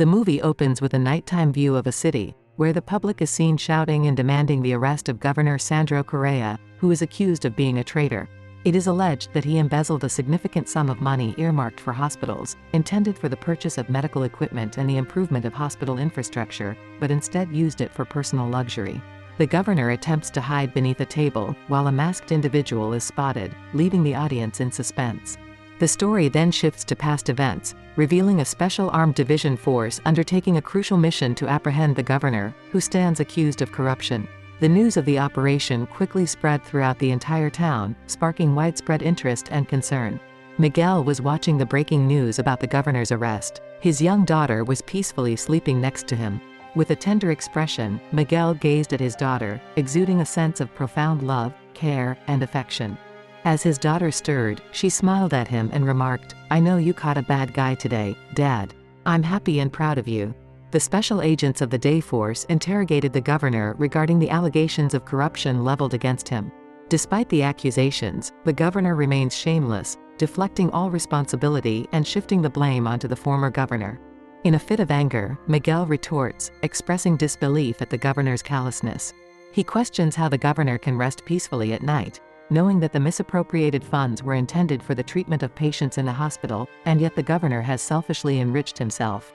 The movie opens with a nighttime view of a city, where the public is seen shouting and demanding the arrest of Governor Sandro Correa, who is accused of being a traitor. It is alleged that he embezzled a significant sum of money earmarked for hospitals, intended for the purchase of medical equipment and the improvement of hospital infrastructure, but instead used it for personal luxury. The governor attempts to hide beneath a table, while a masked individual is spotted, leaving the audience in suspense. The story then shifts to past events, revealing a special armed division force undertaking a crucial mission to apprehend the governor, who stands accused of corruption. The news of the operation quickly spread throughout the entire town, sparking widespread interest and concern. Miguel was watching the breaking news about the governor's arrest. His young daughter was peacefully sleeping next to him. With a tender expression, Miguel gazed at his daughter, exuding a sense of profound love, care, and affection. As his daughter stirred, she smiled at him and remarked, "I know you caught a bad guy today, Dad. I'm happy and proud of you." The special agents of the day force interrogated the governor regarding the allegations of corruption leveled against him. Despite the accusations, the governor remains shameless, deflecting all responsibility and shifting the blame onto the former governor. In a fit of anger, Miguel retorts, expressing disbelief at the governor's callousness. He questions how the governor can rest peacefully at night, knowing that the misappropriated funds were intended for the treatment of patients in the hospital, and yet the governor has selfishly enriched himself.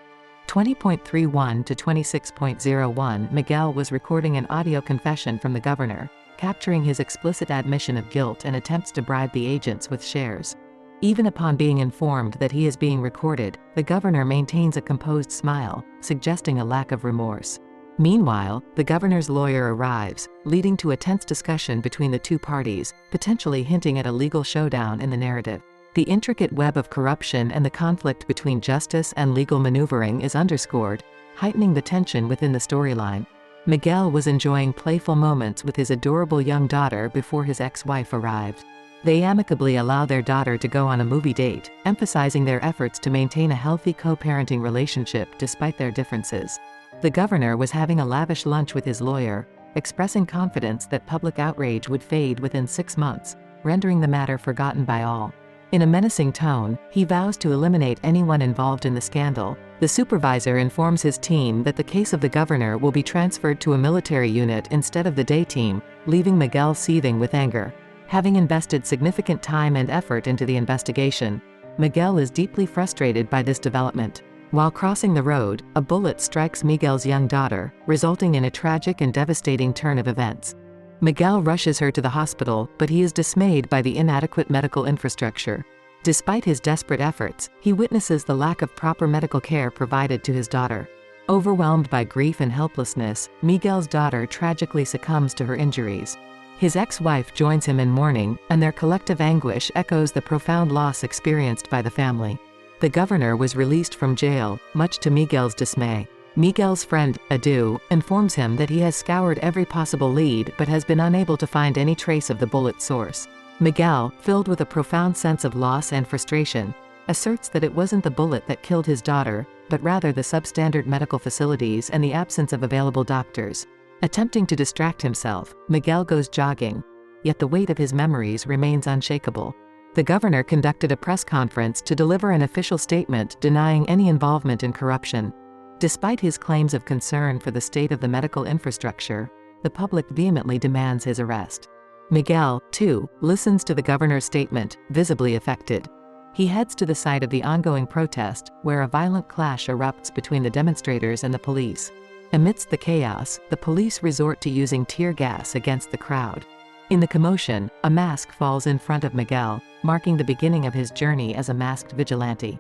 20.31 to 26.01 Miguel was recording an audio confession from the governor, capturing his explicit admission of guilt and attempts to bribe the agents with shares. Even upon being informed that he is being recorded, the governor maintains a composed smile, suggesting a lack of remorse. Meanwhile, the governor's lawyer arrives, leading to a tense discussion between the two parties, potentially hinting at a legal showdown in the narrative. The intricate web of corruption and the conflict between justice and legal maneuvering is underscored, heightening the tension within the storyline. Miguel was enjoying playful moments with his adorable young daughter before his ex-wife arrived. They amicably allow their daughter to go on a movie date, emphasizing their efforts to maintain a healthy co-parenting relationship despite their differences. The governor was having a lavish lunch with his lawyer, expressing confidence that public outrage would fade within 6 months, rendering the matter forgotten by all. In a menacing tone, he vows to eliminate anyone involved in the scandal. The supervisor informs his team that the case of the governor will be transferred to a military unit instead of the day team, leaving Miguel seething with anger. Having invested significant time and effort into the investigation, Miguel is deeply frustrated by this development. While crossing the road, a bullet strikes Miguel's young daughter, resulting in a tragic and devastating turn of events. Miguel rushes her to the hospital, but he is dismayed by the inadequate medical infrastructure. Despite his desperate efforts, he witnesses the lack of proper medical care provided to his daughter. Overwhelmed by grief and helplessness, Miguel's daughter tragically succumbs to her injuries. His ex-wife joins him in mourning, and their collective anguish echoes the profound loss experienced by the family. The governor was released from jail, much to Miguel's dismay. Miguel's friend, Edu, informs him that he has scoured every possible lead but has been unable to find any trace of the bullet source. Miguel, filled with a profound sense of loss and frustration, asserts that it wasn't the bullet that killed his daughter, but rather the substandard medical facilities and the absence of available doctors. Attempting to distract himself, Miguel goes jogging, yet the weight of his memories remains unshakable. The governor conducted a press conference to deliver an official statement denying any involvement in corruption. Despite his claims of concern for the state of the medical infrastructure, the public vehemently demands his arrest. Miguel, too, listens to the governor's statement, visibly affected. He heads to the site of the ongoing protest, where a violent clash erupts between the demonstrators and the police. Amidst the chaos, the police resort to using tear gas against the crowd. In the commotion, a mask falls in front of Miguel, marking the beginning of his journey as a masked vigilante.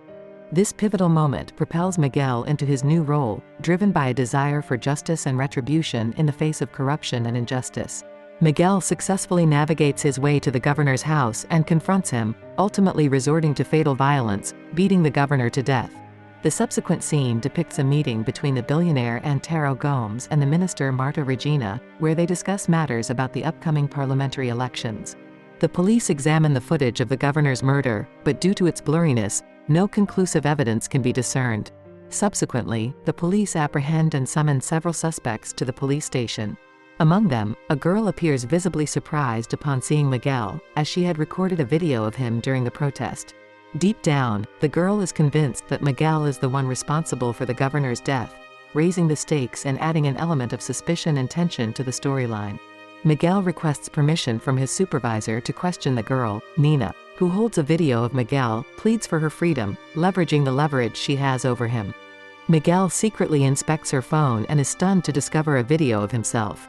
This pivotal moment propels Miguel into his new role, driven by a desire for justice and retribution in the face of corruption and injustice. Miguel successfully navigates his way to the governor's house and confronts him, ultimately resorting to fatal violence, beating the governor to death. The subsequent scene depicts a meeting between the billionaire Antero Gomes and the Minister Marta Regina, where they discuss matters about the upcoming parliamentary elections. The police examine the footage of the governor's murder, but due to its blurriness, no conclusive evidence can be discerned. Subsequently, the police apprehend and summon several suspects to the police station. Among them, a girl appears visibly surprised upon seeing Miguel, as she had recorded a video of him during the protest. Deep down, the girl is convinced that Miguel is the one responsible for the governor's death, raising the stakes and adding an element of suspicion and tension to the storyline. Miguel requests permission from his supervisor to question the girl. Nina, who holds a video of Miguel, pleads for her freedom, leveraging the leverage she has over him. Miguel secretly inspects her phone and is stunned to discover a video of himself.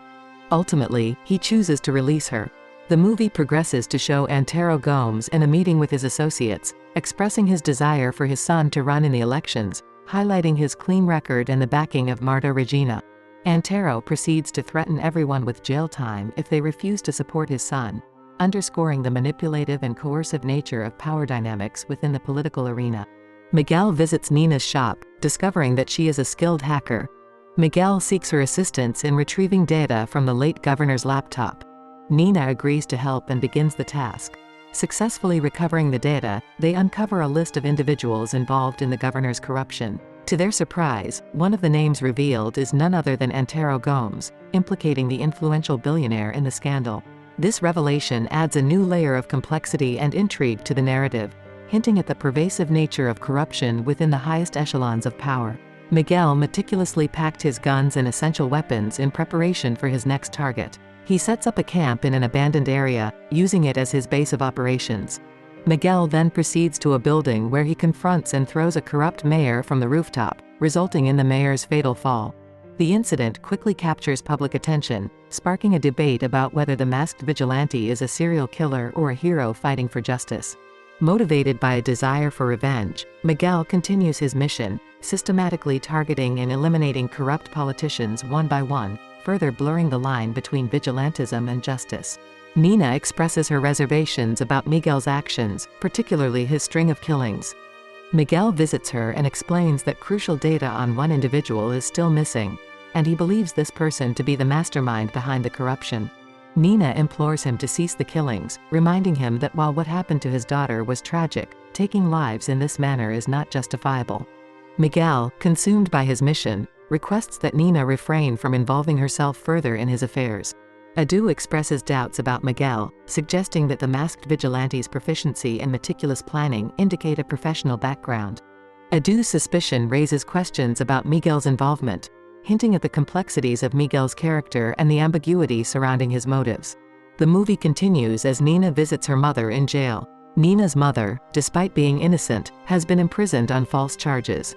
Ultimately, he chooses to release her. The movie progresses to show Antero Gomes in a meeting with his associates, expressing his desire for his son to run in the elections, highlighting his clean record and the backing of Marta Regina. Antero proceeds to threaten everyone with jail time if they refuse to support his son, underscoring the manipulative and coercive nature of power dynamics within the political arena. Miguel visits Nina's shop, discovering that she is a skilled hacker. Miguel seeks her assistance in retrieving data from the late governor's laptop. Nina agrees to help and begins the task. Successfully recovering the data, they uncover a list of individuals involved in the governor's corruption. To their surprise, one of the names revealed is none other than Antero Gomes, implicating the influential billionaire in the scandal. This revelation adds a new layer of complexity and intrigue to the narrative, hinting at the pervasive nature of corruption within the highest echelons of power. Miguel meticulously packed his guns and essential weapons in preparation for his next target. He sets up a camp in an abandoned area, using it as his base of operations. Miguel then proceeds to a building where he confronts and throws a corrupt mayor from the rooftop, resulting in the mayor's fatal fall. The incident quickly captures public attention, sparking a debate about whether the masked vigilante is a serial killer or a hero fighting for justice. Motivated by a desire for revenge, Miguel continues his mission, systematically targeting and eliminating corrupt politicians one by one, further blurring the line between vigilantism and justice. Nina expresses her reservations about Miguel's actions, particularly his string of killings. Miguel visits her and explains that crucial data on one individual is still missing, and he believes this person to be the mastermind behind the corruption. Nina implores him to cease the killings, reminding him that while what happened to his daughter was tragic, taking lives in this manner is not justifiable. Miguel, consumed by his mission, requests that Nina refrain from involving herself further in his affairs. Edu expresses doubts about Miguel, suggesting that the masked vigilante's proficiency and meticulous planning indicate a professional background. Edu's suspicion raises questions about Miguel's involvement, hinting at the complexities of Miguel's character and the ambiguity surrounding his motives. The movie continues as Nina visits her mother in jail. Nina's mother, despite being innocent, has been imprisoned on false charges.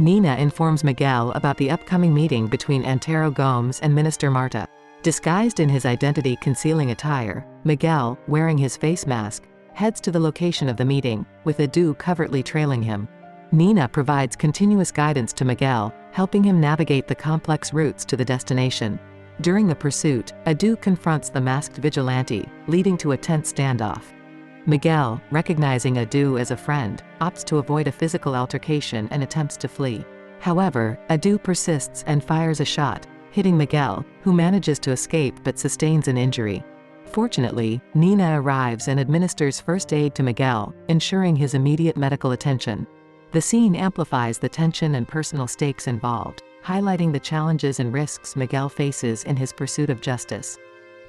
Nina informs Miguel about the upcoming meeting between Antero Gomes and Minister Marta. Disguised in his identity-concealing attire, Miguel, wearing his face mask, heads to the location of the meeting, with Edu covertly trailing him. Nina provides continuous guidance to Miguel, helping him navigate the complex routes to the destination. During the pursuit, Edu confronts the masked vigilante, leading to a tense standoff. Miguel, recognizing Edu as a friend, opts to avoid a physical altercation and attempts to flee. However, Edu persists and fires a shot, hitting Miguel, who manages to escape but sustains an injury. Fortunately, Nina arrives and administers first aid to Miguel, ensuring his immediate medical attention. The scene amplifies the tension and personal stakes involved, highlighting the challenges and risks Miguel faces in his pursuit of justice.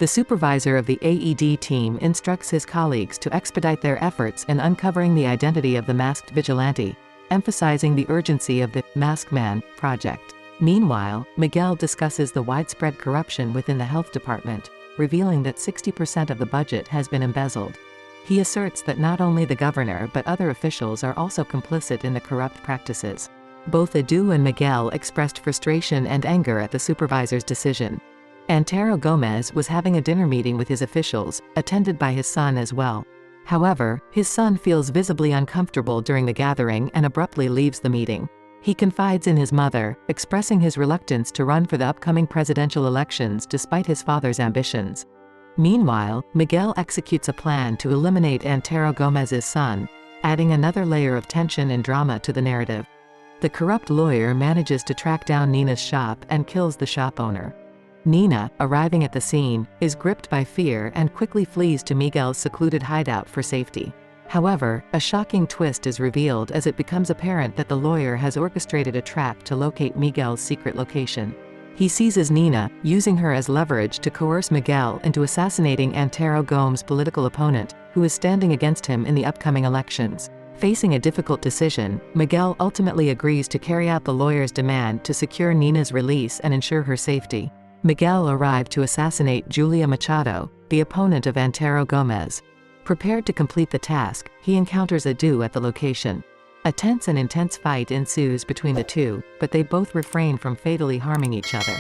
The supervisor of the AED team instructs his colleagues to expedite their efforts in uncovering the identity of the masked vigilante, emphasizing the urgency of the Masked Man project. Meanwhile, Miguel discusses the widespread corruption within the health department, revealing that 60% of the budget has been embezzled. He asserts that not only the governor but other officials are also complicit in the corrupt practices. Both Edu and Miguel expressed frustration and anger at the supervisor's decision. Antero Gomes was having a dinner meeting with his officials, attended by his son as well. However, his son feels visibly uncomfortable during the gathering and abruptly leaves the meeting. He confides in his mother, expressing his reluctance to run for the upcoming presidential elections despite his father's ambitions. Meanwhile, Miguel executes a plan to eliminate Antero Gomes's son, adding another layer of tension and drama to the narrative. The corrupt lawyer manages to track down Nina's shop and kills the shop owner. Nina, arriving at the scene, is gripped by fear and quickly flees to Miguel's secluded hideout for safety. However, a shocking twist is revealed as it becomes apparent that the lawyer has orchestrated a trap to locate Miguel's secret location. He seizes Nina, using her as leverage to coerce Miguel into assassinating Antero Gomes' political opponent, who is standing against him in the upcoming elections. Facing a difficult decision, Miguel ultimately agrees to carry out the lawyer's demand to secure Nina's release and ensure her safety. Miguel arrived to assassinate Julia Machado, the opponent of Antero Gomes. Prepared to complete the task, he encounters Edu at the location. A tense and intense fight ensues between the two, but they both refrain from fatally harming each other.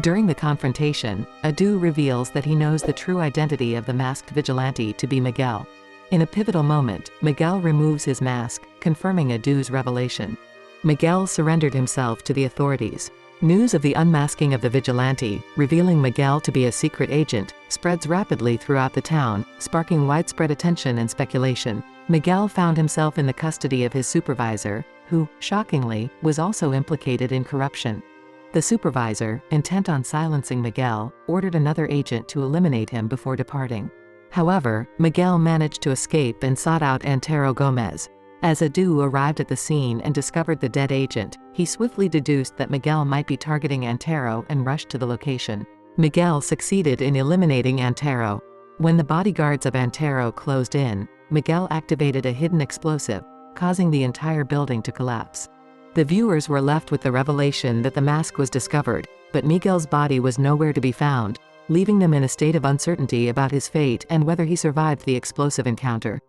During the confrontation, Edu reveals that he knows the true identity of the masked vigilante to be Miguel. In a pivotal moment, Miguel removes his mask, confirming Edu's revelation. Miguel surrendered himself to the authorities. News of the unmasking of the vigilante, revealing Miguel to be a secret agent, spreads rapidly throughout the town, sparking widespread attention and speculation. Miguel found himself in the custody of his supervisor, who, shockingly, was also implicated in corruption. The supervisor, intent on silencing Miguel, ordered another agent to eliminate him before departing. However, Miguel managed to escape and sought out Antero Gomes. As Edu arrived at the scene and discovered the dead agent, he swiftly deduced that Miguel might be targeting Antero and rushed to the location. Miguel succeeded in eliminating Antero. When the bodyguards of Antero closed in, Miguel activated a hidden explosive, causing the entire building to collapse. The viewers were left with the revelation that the mask was discovered, but Miguel's body was nowhere to be found, leaving them in a state of uncertainty about his fate and whether he survived the explosive encounter.